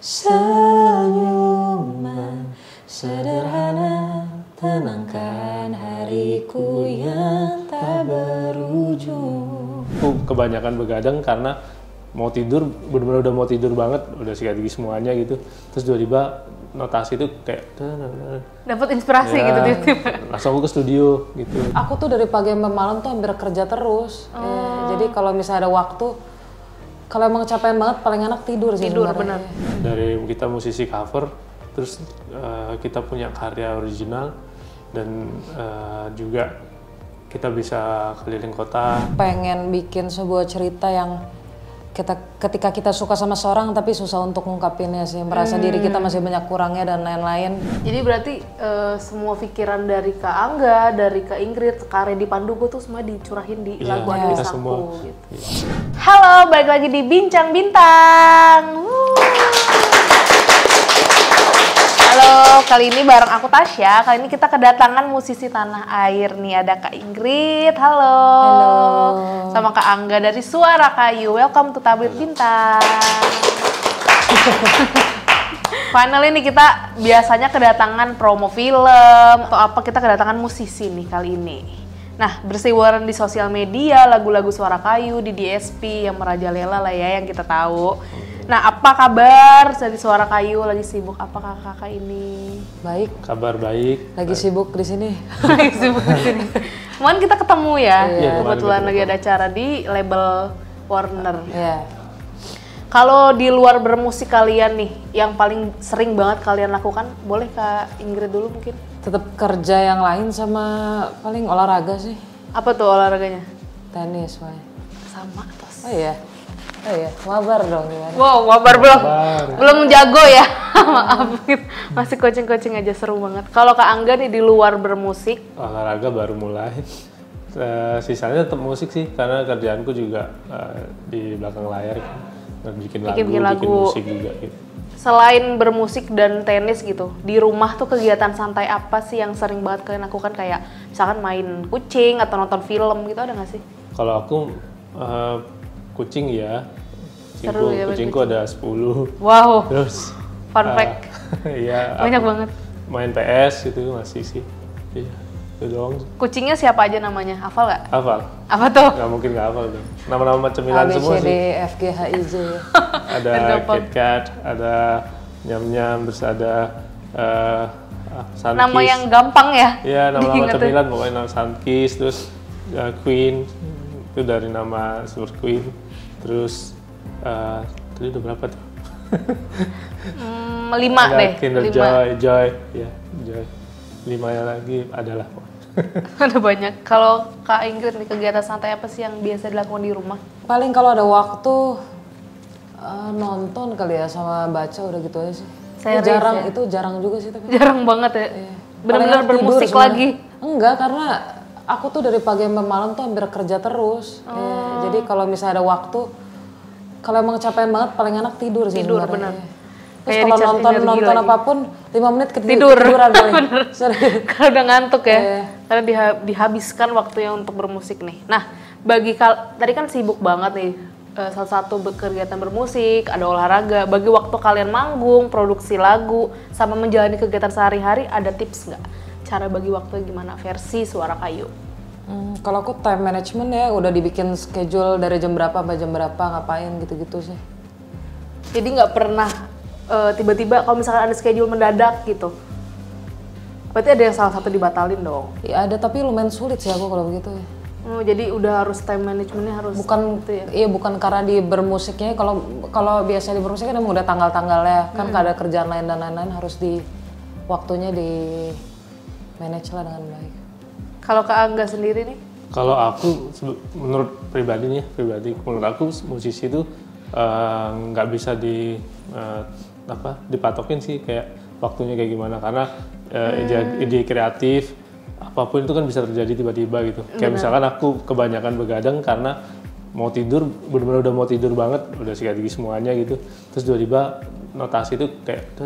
Senyuman sederhana tenangkan hariku yang tak berujung. Aku kebanyakan begadang karena mau tidur, benar-benar udah mau tidur banget, udah sikat gigi semuanya gitu. Terus tiba-tiba notasi itu kayak dapat inspirasi ya, gitu tiba-tiba. langsung aku ke studio gitu. Aku tuh dari pagi sampai malam tuh hampir kerja terus. Jadi kalau misalnya ada waktu, kalau emang capek banget paling enak tidur sih. Tidur sebenarnya. benar. Dari kita musisi cover, terus kita punya karya original dan juga kita bisa keliling kota. Pengen bikin sebuah cerita yang ketika kita suka sama seorang tapi susah untuk ngungkapinnya sih, merasa diri kita masih banyak kurangnya dan lain-lain. Jadi berarti semua pikiran dari Kak Angga, dari Kak Ingrid, Kak Redi Pandugo tuh semua dicurahin di lagu Ada di Saku gitu. Halo, balik lagi di Bincang Bintang. Halo, kali ini bareng aku Tasya. Kali ini kita kedatangan musisi tanah air nih, ada Kak Ingrid. Halo. Sama Kak Angga dari Suara Kayu. Welcome to Tablet Bintang. Finally nih kita biasanya kedatangan promo film atau apa, kita kedatangan musisi nih kali ini. Nah, berseliweran di sosial media, lagu-lagu Suara Kayu di DSP yang merajalela lah ya yang kita tahu. Nah, apa kabar dari Suara Kayu? Lagi sibuk apa kakak ini? Baik. Kabar baik. Lagi sibuk di sini. Lagi sibuk di sini. Kemarin kita ketemu ya, kebetulan lagi ada acara di label Warner. Iya. Kalau di luar bermusik kalian nih, yang paling sering banget kalian lakukan, boleh Kak Ingrid dulu mungkin? Tetap kerja yang lain sama paling olahraga sih. Apa tuh olahraganya? Tenis, Wai. Sama tos. Oh iya. Mabar dong gimana? Wow, mabar belum jago ya. Maaf, masih coaching aja, seru banget. Kalau Kak Angga nih di luar bermusik, Olahraga baru mulai. Sisanya tetap musik sih, karena kerjaanku juga di belakang layar kan. Bikin lagu, bikin musik juga gitu. Selain bermusik dan tenis gitu, di rumah tuh kegiatan santai apa sih yang sering banget kalian lakukan? Kayak misalkan main kucing atau nonton film gitu, ada nggak sih? Kalau aku kucing ya, Seru ya, kucingku ada 10. Wow, Terus fun fact. Iya, Banyak banget. Main PS gitu masih sih. Iya, itu doang. Kucingnya siapa aja namanya? Hafal nggak? Hafal? Apa tuh? Nggak mungkin nggak hafal tuh. Nama-nama cemilan A, B, semua C, D, sih. F, G, H, I, J. Ada KitKat, ada Nyam-Nyam, terus ada Sunkist. Nama yang gampang ya? Iya, nama-nama diingetin. cemilan pokoknya, nama Sunkist, terus Queen, itu dari nama Super Queen. Terus tadi udah berapa tuh? 5 Ada deh. Kinder 5. Joy, ya Joy. 5 lagi adalah. Ada banyak. Kalau Kak Ingrid nih, kegiatan santai apa sih yang biasa dilakukan di rumah? Paling kalau ada waktu nonton kali ya sama baca, udah gitu aja sih. Series Jarang, ya? itu jarang juga sih tapi. Jarang banget ya? Bener-bener Paling tidur bermusik sebenarnya. lagi? Enggak, karena aku tuh dari pagi sampai malam tuh hampir kerja terus. Jadi kalau misalnya ada waktu, kalau emang capek banget paling enak tidur sih. Tidur, sebenarnya. bener. Terus Kayak kalau recharge energi nonton lagi. apapun 5 menit Tidur. ketiduran paling. Bener. Serius. Kalau udah ngantuk ya, Iya. karena dihabiskan waktunya untuk bermusik nih. Nah, tadi kan sibuk banget nih, salah satu kegiatan bermusik, ada olahraga. Bagi waktu kalian manggung, produksi lagu, sama menjalani kegiatan sehari-hari, ada tips nggak? Cara bagi waktu gimana versi Suara Kayu? Kalau aku time management ya udah dibikin schedule dari jam berapa sampai jam berapa ngapain gitu-gitu sih. Jadi nggak pernah tiba-tiba kalau misalkan ada schedule mendadak gitu. Berarti ada yang salah satu dibatalin dong. Ya ada, tapi lumayan sulit sih aku kalau begitu ya. Jadi udah harus time managementnya harus Bukan gitu ya. Iya, bukan karena di bermusiknya. Kalau biasa di bermusik kan emang udah tanggal-tanggalnya. Kan ada kerjaan lain dan lain-lain, harus di waktunya di manage lah dengan baik. Kalau Kak Angga sendiri nih? Kalau aku menurut menurut aku musisi itu nggak bisa dipatokin sih kayak waktunya kayak gimana, karena ide kreatif apapun itu kan bisa terjadi tiba-tiba gitu. Kayak misalkan aku kebanyakan begadang karena mau tidur, benar-benar udah mau tidur banget, udah sikat gigi semuanya gitu. Terus tiba-tiba notasi itu kayak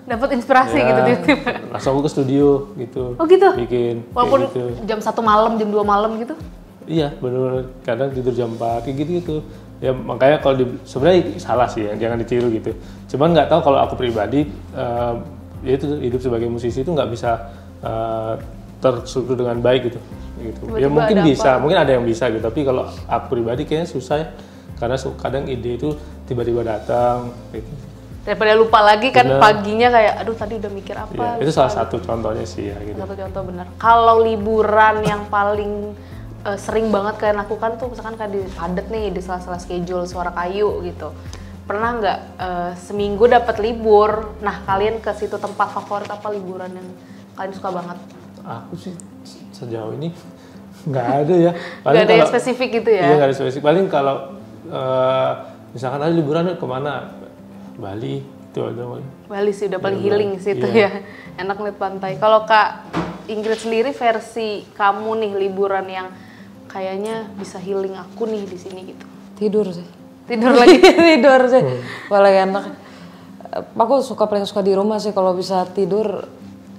Dapat inspirasi ya, gitu tiba-tiba. langsung aku ke studio gitu. Oh gitu? Bikin Walaupun kayak gitu. jam 1 malam, jam 2 malam gitu? Iya, benar-benar kadang tidur jam 4 kayak gitu. Ya makanya kalau sebenarnya salah sih, jangan ditiru gitu. Cuman nggak tahu kalau aku pribadi, ya itu hidup sebagai musisi itu nggak bisa terstruktur dengan baik gitu. Ya mungkin bisa, mungkin ada yang bisa gitu. Tapi kalau aku pribadi kayaknya susah ya, karena kadang ide itu tiba-tiba datang. Gitu. Daripada lupa lagi kan paginya kayak, aduh tadi udah mikir apa. Ya, itu salah satu contohnya sih ya. Gitu. Satu contoh benar. Kalau liburan yang paling sering banget kalian lakukan tuh misalkan kayak di padat nih di sela-sela schedule Suara Kayu gitu, pernah nggak seminggu dapat libur, nah kalian ke situ tempat favorit apa liburan yang kalian suka banget? Aku sih sejauh ini nggak ada ya. Nggak ada yang spesifik gitu ya? Iya nggak ada spesifik, paling kalau misalkan ada liburan kemana, Bali itu ada. Bali sih udah paling healing sih itu ya, enak lihat pantai. Kalau Kak Ingrid sendiri versi kamu nih liburan yang kayaknya bisa healing aku nih di sini gitu. Tidur sih. Tidur lagi. Tidur sih. Paling enak. Aku paling suka di rumah sih kalau bisa tidur.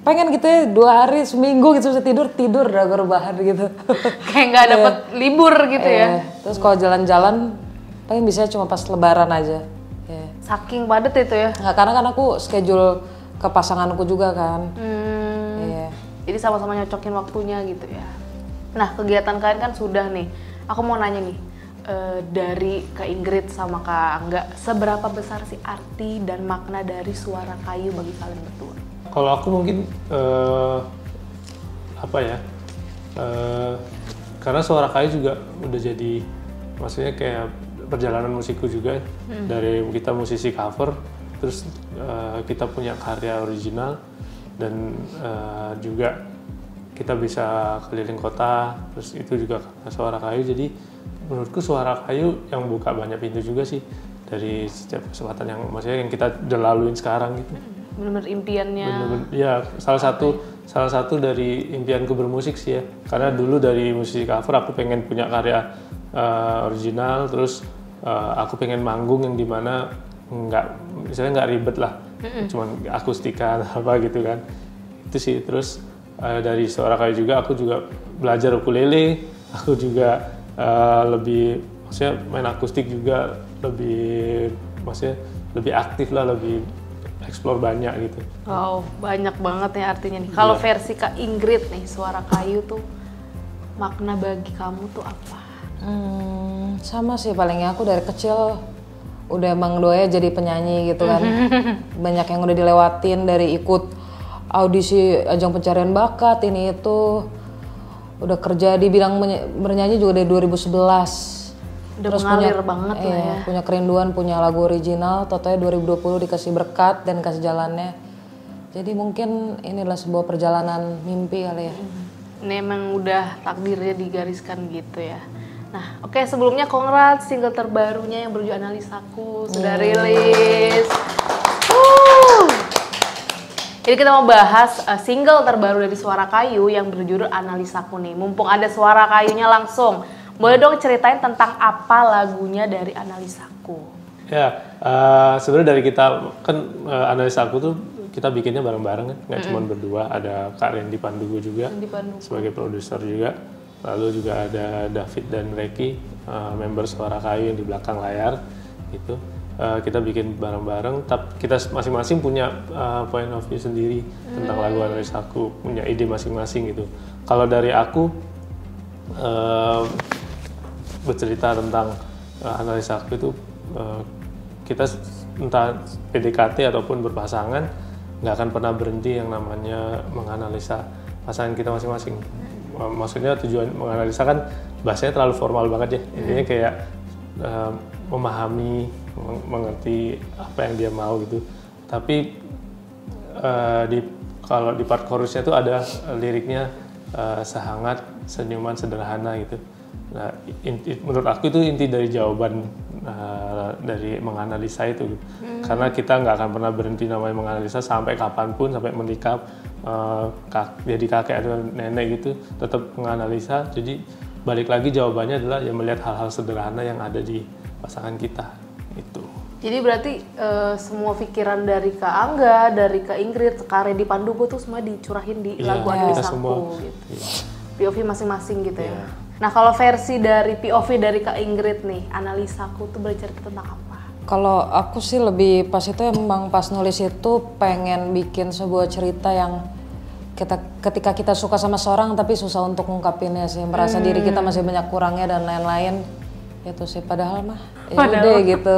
Pengen gitu ya 2 hari seminggu gitu bisa tidur udah rebahan gitu. Kayak nggak dapet libur gitu ya. Terus kalau jalan-jalan paling bisa cuma pas lebaran aja. Saking padet itu ya. Nggak, karena kan aku schedule ke pasanganku juga kan. Jadi sama-sama nyocokin waktunya gitu ya. Nah, kegiatan kalian kan sudah nih. Aku mau nanya nih, dari Kak Ingrid sama Kak Angga, seberapa besar sih arti dan makna dari Suara Kayu bagi kalian berdua? Kalau aku mungkin karena Suara Kayu juga udah jadi, maksudnya kayak perjalanan musikku juga. Dari kita musisi cover, terus kita punya karya original, dan juga kita bisa keliling kota, terus itu juga karena Suara Kayu. Jadi menurutku Suara Kayu yang buka banyak pintu juga sih dari setiap kesempatan yang maksudnya yang kita udah laluin sekarang gitu. Bener-bener impiannya. Ya salah satu dari impianku bermusik sih ya. Karena dulu dari musisi cover aku pengen punya karya original, terus aku pengen manggung yang dimana misalnya nggak ribet lah, cuman akustikan apa gitu kan. Itu sih. Terus dari Suara Kayu juga aku juga belajar ukulele, aku juga maksudnya main akustik juga lebih aktif lah, lebih explore banyak gitu. Wow, banyak banget ya artinya nih. Kalau versi Kak Ingrid nih, Suara Kayu tuh makna bagi kamu tuh apa? Sama sih, palingnya aku dari kecil udah emang doanya jadi penyanyi gitu kan. Banyak yang udah dilewatin, dari ikut audisi ajang pencarian bakat ini itu, udah kerja di bidang bernyanyi juga dari 2011. Udah Terus mengalir banget lah ya. Punya kerinduan, punya lagu original, totalnya 2020 dikasih berkat dan kasih jalannya. Jadi mungkin inilah sebuah perjalanan mimpi kali ya. Ini emang udah takdirnya digariskan gitu ya. Nah, oke, sebelumnya congrats single terbarunya yang berjudul Analisaku sudah rilis. Jadi kita mau bahas single terbaru dari Suara Kayu yang berjudul Analisaku nih. Mumpung ada Suara Kayunya langsung, boleh dong ceritain tentang apa lagunya dari Analisaku? Ya, sebenarnya dari kita kan Analisaku tuh kita bikinnya bareng-bareng kan, nggak cuma berdua. Ada Kak Randy Pandugo juga sebagai produser juga. Lalu juga ada David dan Reky, member Suara Kayu yang di belakang layar gitu. Kita bikin bareng-bareng, tapi kita masing-masing punya point of view sendiri tentang lagu Analisaku, punya ide masing-masing gitu. Kalau dari aku bercerita tentang Analisaku itu, kita entah PDKT ataupun berpasangan nggak akan pernah berhenti yang namanya menganalisa pasangan kita masing-masing. Maksudnya tujuan menganalisa kan bahasanya terlalu formal banget ya, intinya kayak memahami, mengerti apa yang dia mau gitu. Tapi kalau di part chorusnya tuh ada liriknya, sehangat senyuman sederhana gitu. Nah, menurut aku itu inti dari jawaban dari menganalisa itu gitu. Karena kita nggak akan pernah berhenti namanya menganalisa sampai kapanpun, sampai menikah, jadi kakek atau nenek gitu, tetap menganalisa. Jadi balik lagi jawabannya adalah ya melihat hal-hal sederhana yang ada di pasangan kita itu. Jadi berarti semua pikiran dari Kak Angga, dari Kak Ingrid, Kak Randy Pandugo tuh semua dicurahin di lagu Analisaku gitu. POV masing-masing gitu ya. Nah kalau versi dari POV dari Kak Ingrid nih, Analisaku tuh bercerita tentang apa? Kalau aku sih lebih pas itu emang pas nulis itu pengen bikin sebuah cerita yang ketika kita suka sama seorang tapi susah untuk ngungkapinnya sih, merasa diri kita masih banyak kurangnya dan lain-lain. Itu sih padahal mah ya udah gitu.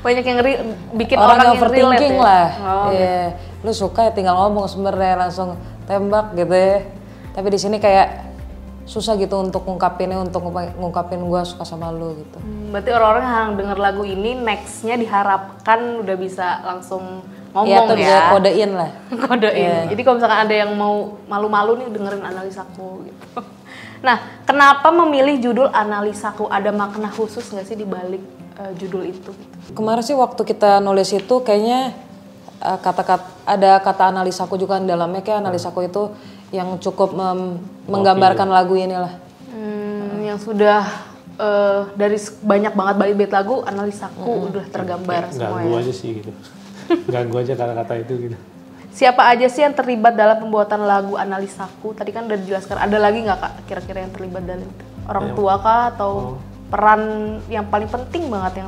Banyak yang bikin orang yang relate overthinking ya? lah. Oh, Iya. Lu suka ya tinggal ngomong sebenarnya langsung tembak gitu ya. Tapi di sini kayak susah gitu untuk ngungkapinnya, untuk ngungkapin gua suka sama lu gitu. Berarti orang-orang yang denger lagu ini nextnya diharapkan udah bisa langsung ngomong Iya, tuh ya. bisa kodein lah. Kodein. Jadi kalau misalkan ada yang mau malu-malu nih dengerin Analisaku gitu. Nah, kenapa memilih judul Analisaku? Ada makna khusus nggak sih di balik judul itu? Kemarin sih waktu kita nulis itu kayaknya ada kata analisaku juga di dalamnya, kayak analisaku itu yang cukup menggambarkan lagu inilah. Yang sudah dari banyak banget bait lagu Analisaku udah tergambar semua Ganggu ya. aja sih gitu. Ganggu aja kata-kata itu gitu. Siapa aja sih yang terlibat dalam pembuatan lagu Analisaku? Tadi kan udah dijelaskan. Ada lagi nggak Kak kira-kira yang terlibat dalam itu? Orang tua kah atau peran yang paling penting banget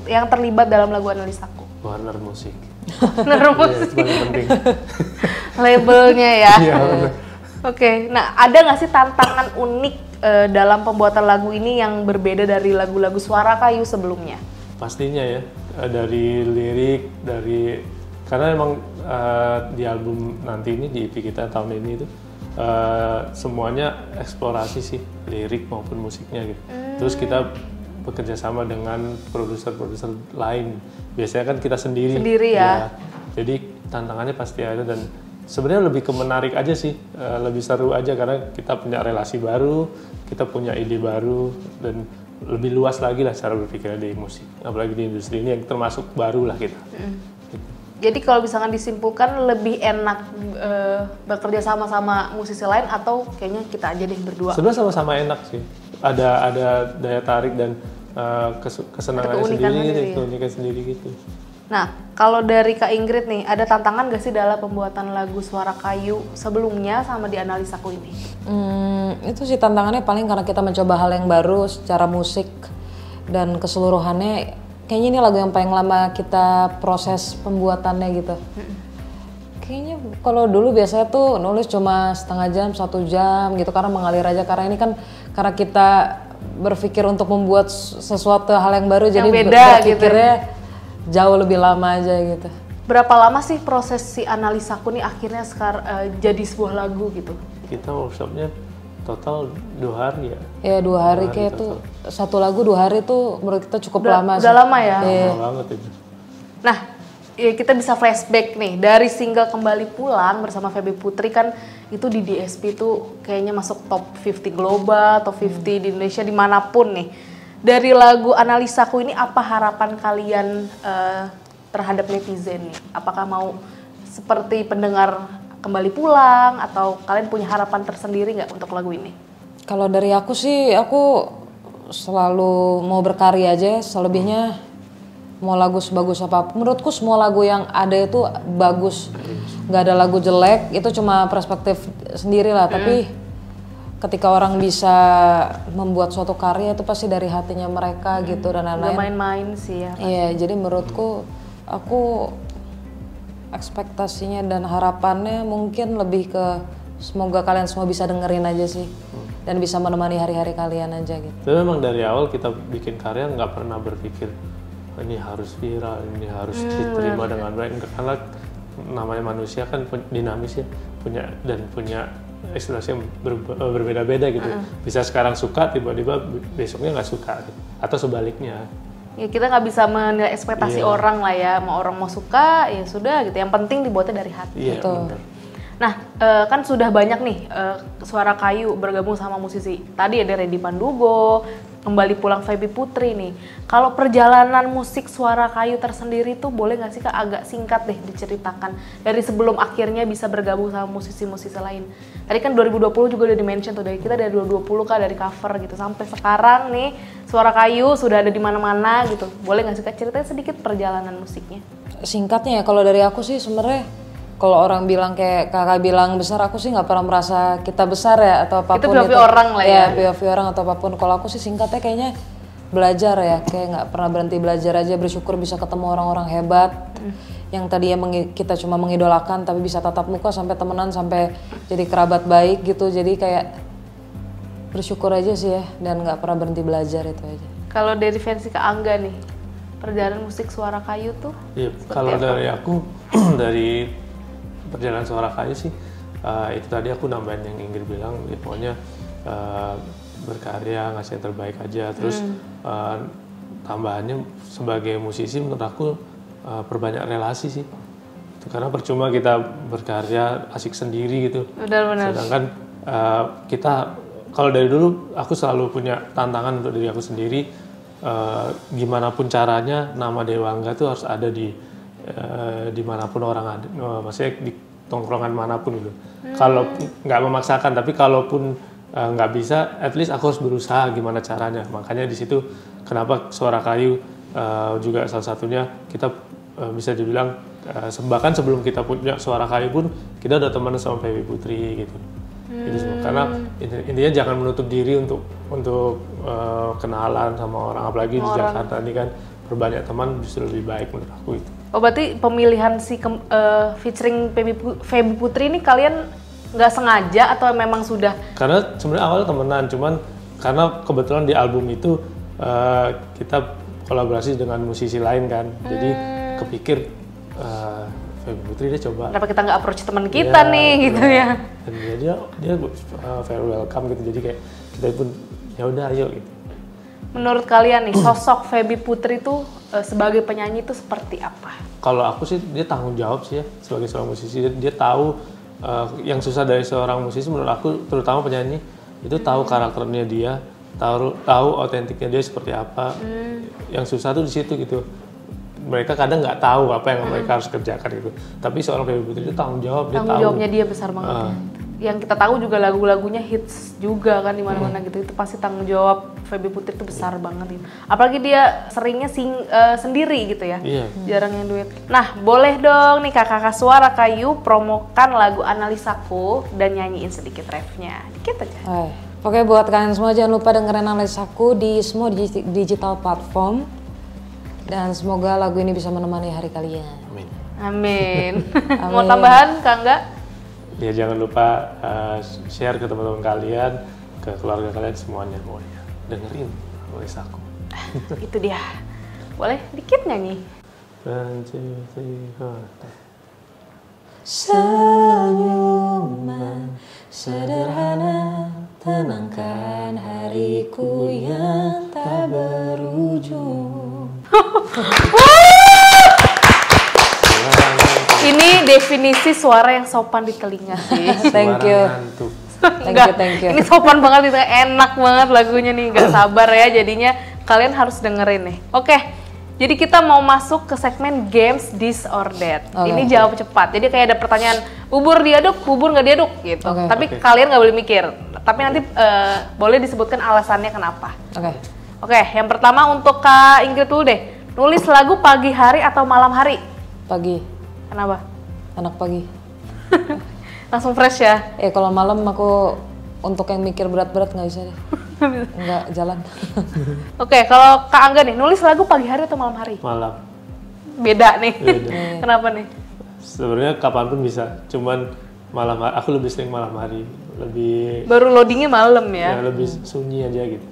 yang terlibat dalam lagu Analisaku? Warner Music. Warner Iya, Music. itu paling penting. Labelnya ya. Iya, bener. Oke, nah ada nggak sih tantangan unik dalam pembuatan lagu ini yang berbeda dari lagu-lagu Suara Kayu sebelumnya? Pastinya ya, dari lirik, karena emang di album nanti ini, di EP kita tahun ini itu semuanya eksplorasi sih, lirik maupun musiknya gitu. Terus kita bekerja sama dengan produser-produser lain. Biasanya kan kita sendiri. Sendiri ya. Jadi tantangannya pasti ada, dan sebenarnya lebih ke menarik aja sih, lebih seru aja karena kita punya relasi baru, kita punya ide baru, dan lebih luas lagi lah cara berpikirnya di musik, apalagi di industri ini yang termasuk baru lah kita. Jadi kalau misalkan disimpulkan lebih enak bekerja sama musisi lain atau kayaknya kita aja deh berdua? Sebenarnya sama-sama enak sih, ada daya tarik dan kesenangannya sendiri gitu, keunikan sendiri gitu. Nah, kalau dari Kak Ingrid nih, ada tantangan gak sih dalam pembuatan lagu Suara Kayu sebelumnya sama di Analisaku ini? Itu sih tantangannya paling karena kita mencoba hal yang baru secara musik dan keseluruhannya. Kayaknya ini lagu yang paling lama kita proses pembuatannya gitu. Kayaknya kalau dulu biasanya tuh nulis cuma setengah jam, 1 jam gitu karena mengalir aja. Karena ini kan karena kita berpikir untuk membuat sesuatu hal yang baru, yang jadi beda berpikirnya gitu. Jauh lebih lama aja gitu. Berapa lama sih proses si Analisaku nih akhirnya jadi sebuah lagu gitu? Kita workshopnya total 2 hari ya. Ya 2 hari kayak tuh, satu lagu 2 hari tuh menurut kita cukup lama sih. Udah lama ya? Lama banget itu. Nah, ya kita bisa flashback nih dari single Kembali Pulang bersama Feby Putri, kan itu di DSP tuh kayaknya masuk top 50 global, top 50 di Indonesia dimanapun nih. Dari lagu Analisaku ini apa harapan kalian terhadap netizen nih? Apakah mau seperti pendengar Kembali Pulang atau kalian punya harapan tersendiri nggak untuk lagu ini? Kalau dari aku sih, aku selalu mau berkarya aja, selebihnya mau lagu sebagus apapun. Menurutku semua lagu yang ada itu bagus, nggak ada lagu jelek, itu cuma perspektif sendiri lah. Tapi ketika orang bisa membuat suatu karya itu pasti dari hatinya mereka gitu dan lain-lain. Nggak main-main sih ya. Iya, jadi menurutku aku ekspektasinya dan harapannya mungkin lebih ke semoga kalian semua bisa dengerin aja sih dan bisa menemani hari-hari kalian aja gitu. Tapi memang dari awal kita bikin karya nggak pernah berpikir ini harus viral, ini harus diterima dengan baik, karena namanya manusia kan dinamis ya, punya ekspresi yang berbeda-beda gitu. Bisa sekarang suka, tiba-tiba besoknya nggak suka gitu. Atau sebaliknya. Ya kita nggak bisa menilai ekspektasi orang lah ya, mau orang mau suka ya sudah gitu. Yang penting dibuatnya dari hati. Iya, benar. Nah, kan sudah banyak nih Suara Kayu bergabung sama musisi. Tadi ada Reddy Pandugo, Kembali Pulang Feby Putri nih. Kalau perjalanan musik Suara Kayu tersendiri tuh boleh nggak sih Kak agak singkat deh diceritakan dari sebelum akhirnya bisa bergabung sama musisi-musisi lain. Tadi kan 2020 juga udah di-mention tuh, dari kita dari 2020 Kak, dari cover gitu sampai sekarang nih Suara Kayu sudah ada di mana-mana gitu. Boleh nggak sih Kak ceritain sedikit perjalanan musiknya? Singkatnya ya, kalau dari aku sih sebenarnya kalau orang bilang kayak kakak bilang besar, aku sih nggak pernah merasa kita besar ya atau apapun. Itu POV orang lah ya. POV orang atau apapun. Kalau aku sih singkatnya kayaknya belajar ya, kayak nggak pernah berhenti belajar aja, bersyukur bisa ketemu orang-orang hebat yang tadinya kita cuma mengidolakan tapi bisa tatap muka sampai temenan sampai jadi kerabat baik gitu. Jadi kayak bersyukur aja sih ya dan nggak pernah berhenti belajar itu aja. Kalau dari versi Kak Angga nih, perjalanan musik Suara Kayu tuh? Iya, kalau dari aku dari perjalanan Suara Kayu sih itu tadi aku nambahin yang Ingrid bilang, ya pokoknya berkarya, ngasih yang terbaik aja. Terus tambahannya sebagai musisi menurut aku perbanyak relasi sih. Karena percuma kita berkarya asik sendiri gitu. Benar-benar. Sedangkan kita kalau dari dulu aku selalu punya tantangan untuk diri aku sendiri. Gimana pun caranya nama Dewa Angga tuh harus ada dimanapun orang ada, maksudnya di tongkrongan manapun gitu. Kalau nggak memaksakan, tapi kalaupun nggak bisa, at least aku harus berusaha gimana caranya. Makanya di situ kenapa Suara Kayu juga salah satunya kita bisa dibilang bahkan sebelum kita punya Suara Kayu pun kita udah teman sama Feby Putri gitu. Gitu semua. Karena intinya jangan menutup diri untuk kenalan sama orang, apalagi di Jakarta ini kan berbanyak teman justru lebih baik menurut aku itu. Oh berarti pemilihan featuring Feby Putri ini kalian nggak sengaja atau memang sudah? Karena sebenarnya awalnya temenan, cuman karena kebetulan di album itu kita kolaborasi dengan musisi lain kan, jadi kepikir Feby Putri dia coba. Kenapa kita nggak approach teman kita nih gitu ya? Dan dia very welcome gitu, jadi kayak kita pun ya udah ayo gitu. Menurut kalian nih sosok Feby Putri itu sebagai penyanyi itu seperti apa? Kalau aku sih dia tanggung jawab sih ya sebagai seorang musisi. Dia tahu yang susah dari seorang musisi menurut aku, terutama penyanyi, itu tahu karakternya dia, tahu otentiknya dia seperti apa. Yang susah tuh di situ gitu. Mereka kadang nggak tahu apa yang mereka harus kerjakan gitu. Tapi seorang Feby Putri itu tanggung jawab, dia tahu. Tanggung jawabnya dia besar banget ya. Yang kita tahu juga lagu-lagunya hits juga kan di mana-mana gitu. Itu pasti tanggung jawab Feby Putri itu besar banget gitu. Apalagi dia seringnya sendiri gitu ya. Jarang yang duet. Nah, boleh dong nih kakak-kakak Suara Kayu promokan lagu Analisaku dan nyanyiin sedikit refnya. Dikit aja. Oke, buat kalian semua jangan lupa dengerin Analisaku di semua digital platform. Dan semoga lagu ini bisa menemani hari kalian. Amin. Amin. Mau tambahan, Kak Angga? Ya jangan lupa share ke teman-teman kalian, ke keluarga kalian semuanya. Pokoknya dengerin Analisaku. Itu dia. Boleh dikit nyanyi? Senyuman sederhana tenangkan hariku yang tak berujung. Ini definisi suara yang sopan di telinga sih. Thank you. Thank you. Ini sopan banget, itu enak banget lagunya nih. Gak sabar ya jadinya kalian harus dengerin nih. Oke, jadi kita mau masuk ke segmen Games This or That. Ini jawab cepat. Jadi kayak ada pertanyaan, bubur diaduk, bubur nggak diaduk gitu. Tapi kalian nggak boleh mikir. Tapi nanti boleh disebutkan alasannya kenapa. Oke, yang pertama untuk Kak Ingrid dulu deh. Nulis lagu pagi hari atau malam hari? Pagi. Kenapa? Anak pagi. Langsung fresh ya? Kalau malam aku untuk yang mikir berat-berat nggak bisa deh. Nggak jalan. Oke, kalau Kak Angga nih, nulis lagu pagi hari atau malam hari? Malam. Beda nih. Kenapa nih? Sebenarnya kapanpun bisa, cuman malam hari, aku lebih sering malam hari. Baru loadingnya malam ya? Ya lebih sunyi aja gitu.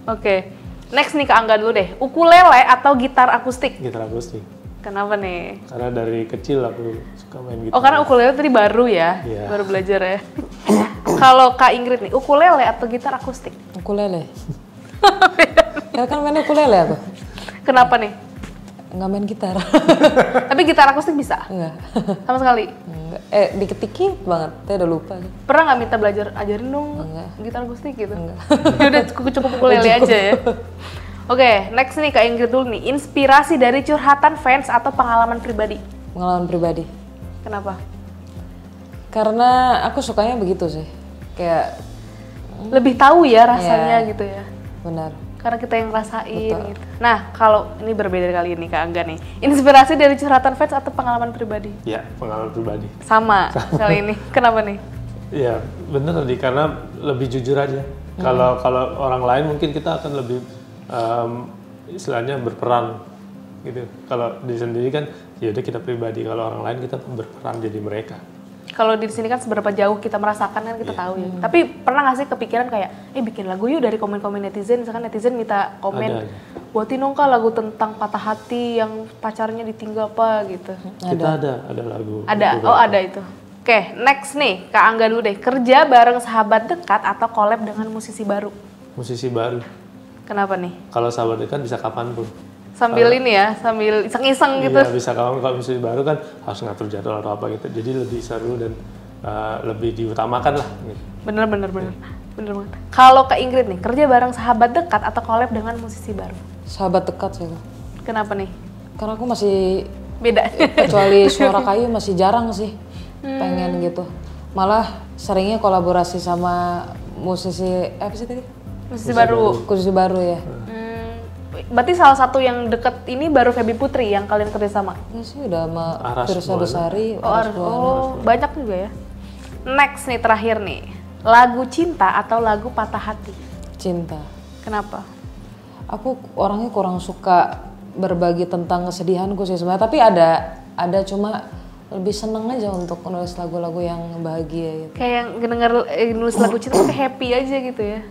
Oke, next nih Kak Angga dulu deh. Ukulele atau gitar akustik? Gitar akustik. Kenapa nih? Karena dari kecil aku suka main gitar. Oh, karena ukulele tadi baru ya? Iya. Baru belajar ya? Kalau Kak Ingrid nih, ukulele atau gitar akustik? Ukulele. Ya kan main ukulele aku. Kenapa nih? Nggak main gitar. Tapi gitar akustik bisa? Enggak. Sama sekali? Enggak. Dikit-dikit banget, saya udah lupa. Pernah nggak minta belajar, ajarin dong gitar akustik gitu? Enggak. Udah cukup ukulele aja ya? Oke, next nih Kak Ingrid dulu nih. Inspirasi dari curhatan fans atau pengalaman pribadi? Pengalaman pribadi. Kenapa? Karena aku sukanya begitu sih. Kayak lebih tahu ya rasanya gitu ya. Benar. karena kita yang ngerasain gitu. Nah, kalau ini berbeda kali ini Kak Angga nih. Inspirasi dari curhatan fans atau pengalaman pribadi? Ya, pengalaman pribadi. Sama kali ini. Kenapa nih? Ya, bener tadi karena lebih jujur aja. Kalau orang lain mungkin kita akan lebih istilahnya berperan gitu. Kalau di sendiri kan ya udah kita pribadi, kalau orang lain kita berperan jadi mereka. Kalau di sini kan seberapa jauh kita merasakan kan kita tahu ya. Tapi pernah nggak sih kepikiran kayak, bikin lagu yuk dari komen-komen netizen, misalkan netizen minta komen, buatin dong Kak lagu tentang patah hati yang pacarnya ditinggal apa gitu. Kita ada lagu. Ada, ada itu. Oke, next nih Kak Angga dulu deh. Kerja bareng sahabat dekat atau collab dengan musisi baru? Musisi baru. Kenapa nih? Kalau sahabat dekat bisa kapanpun. Sambil ini ya, sambil iseng-iseng gitu. Iya, bisa kawan. Kalau musisi baru kan harus ngatur jadwal atau apa gitu. Jadi lebih seru dan lebih diutamakan lah. Gitu. Bener banget. Kalau Kak Ingrid nih, kerja bareng sahabat dekat atau collab dengan musisi baru? Sahabat dekat sih. Kenapa nih? Karena aku masih Beda. kecuali Suara Kayu masih jarang sih pengen gitu. Malah seringnya kolaborasi sama musisi apa sih tadi? Musisi baru. Musisi baru ya. Berarti salah satu yang deket ini baru Feby Putri yang kalian kerja sama? Ini sih udah sama Aras Firsa Buana. Besari. Banyak juga ya. Next nih, terakhir nih. Lagu cinta atau lagu patah hati? Cinta. Kenapa? Aku orangnya kurang suka berbagi tentang kesedihanku sih sebenarnya. Tapi ada cuma lebih seneng aja untuk nulis lagu-lagu yang bahagia gitu. Kayak yang denger nulis lagu cinta tuh kayak happy aja gitu ya?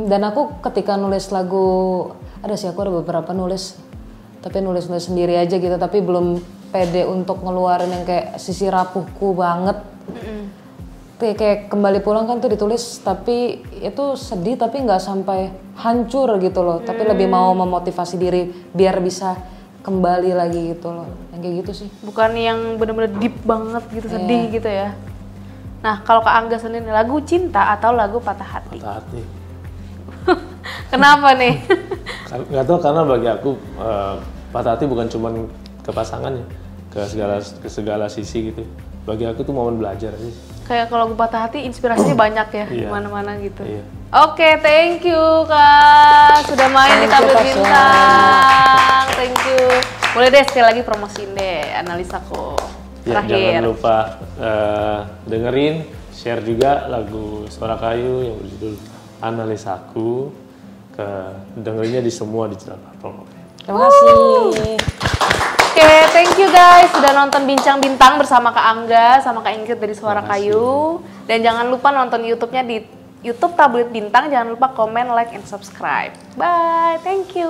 Dan aku ketika nulis lagu, ada sih aku ada beberapa nulis, tapi nulis sendiri aja gitu, tapi belum pede untuk ngeluarin yang kayak sisi rapuhku banget. Kayak kembali pulang kan tuh ditulis, tapi itu sedih tapi nggak sampai hancur gitu loh, tapi lebih mau memotivasi diri biar bisa kembali lagi gitu loh, yang kayak gitu sih. Bukan yang bener-bener deep banget gitu, sedih gitu ya. Nah, kalau Kak Angga sendiri, lagu cinta atau lagu patah hati? Patah hati. Kenapa nih? Nggak tahu, karena bagi aku patah hati bukan cuma ke pasangannya, ke segala sisi gitu. Bagi aku tuh momen belajar sih. Kayak kalau lagu patah hati inspirasinya banyak ya, Iya. mana-mana gitu. Iya. Oke, thank you Kak sudah main di Tablet Bintang. Thank you. Boleh deh sekali lagi promosiin deh analisaku. Ya, Terakhir. jangan lupa dengerin, share juga lagu Suara Kayu yang berjudul Analisaku. Dengerinnya di semua digital platform. Terima kasih. Oke, thank you guys sudah nonton Bincang Bintang bersama Kak Angga sama Kak Ingrid dari Suara Kayu. Dan jangan lupa nonton YouTube-nya di YouTube Tablet Bintang. Jangan lupa komen, like, and subscribe. Bye, thank you.